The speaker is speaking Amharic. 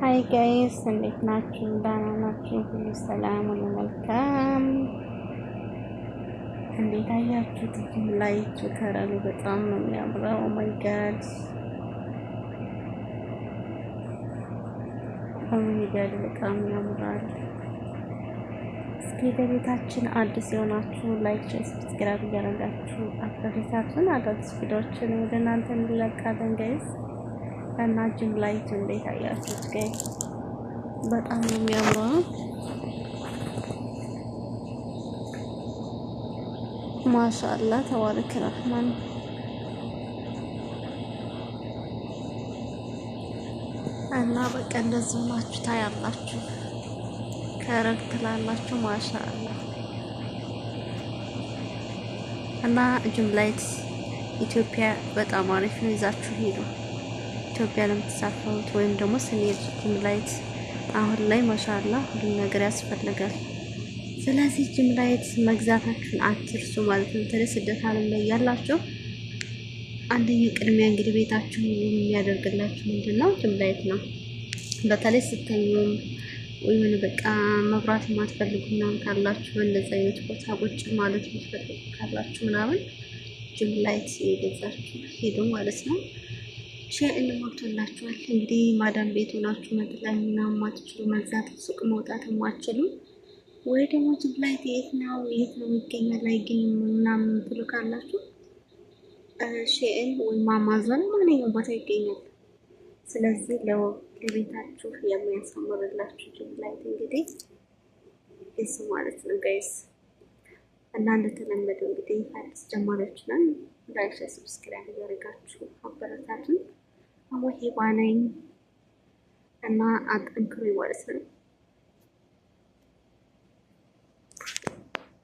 ሃይ ጋይስ እንዴት ናችሁ? ደህና ናችሁ? ሁሉ ሰላም፣ ሁሉ መልካም። እንዴት አያችሁት? ላይቱ ከረሉ በጣም ነው የሚያምረው። ኦ ማይ ጋድ በጣም ያምራል። እስኪ ለቤታችን አዲስ የሆናችሁ ላይክ፣ ሰብስክራይብ እያደረጋችሁ አበረታቱን። አዳዲስ ቪዲዮዎችን ወደ እናንተ እንለቃለን ጋይስ። እና ጅም ላይቱ እንዴት አያችሁት ጋይስ? በጣም ነው የሚያምረው። ማሻአላ ተባረከ ረህማን። እና በቃ እንደዚህ ናችሁ ታያላችሁ፣ ከረግ ትላላችሁ። ማሻአላ እና ጅም ላይት ኢትዮጵያ በጣም አሪፍ ነው። ይዛችሁ ሄዱ። ኢትዮጵያ ለምትሳፈሩት ወይም ደግሞ ስንሄድ ጅም ላይት አሁን ላይ ማሻአላ ሁሉ ነገር ያስፈልጋል። ስለዚህ ጅም ላይት መግዛታችሁን አትርሱ ማለት ነው። በተለይ ስደት ዓለም ላይ ያላችሁ አንደኛ ቅድሚያ እንግዲህ ቤታችሁ የሚያደርግላችሁ ምንድነው? ጅም ላይት ነው። በተለይ ስተኙም ወይም በቃ መብራት የማትፈልጉ ምናምን ካላችሁ እንደዛ አይነት ቦታ ቁጭ ማለት የምትፈልጉ ካላችሁ ምናምን ጅም ላይት የገዛችሁ ሄዱ ማለት ነው። ሼር ሞልቶላችኋል። እንግዲህ ማዳም ቤት ሆናችሁ መጥለን ምናምን ማትችሉ መግዛት ሱቅ መውጣት የማትችሉ ወይ ደግሞ ጅም ላይት የት ነው የሚገኘው ላይ ግን ምናምን ብሎ ካላችሁ ሼር ወይም አማዞን ማንኛውም ቦታ ይገኛል። ስለዚህ ለቤታችሁ የሚያሳምርላችሁ ጅም ላይት እንግዲህ እሱ ማለት ነው ጋይስ። እና እንደተለመደው እንግዲህ አዲስ ጀማሪዎች ነን። ላይክ ሰብስክራይብ ያደርጋችሁ አበረታቱን። አወሄ ባነኝ እና አጠንክሩ ማለት ነው።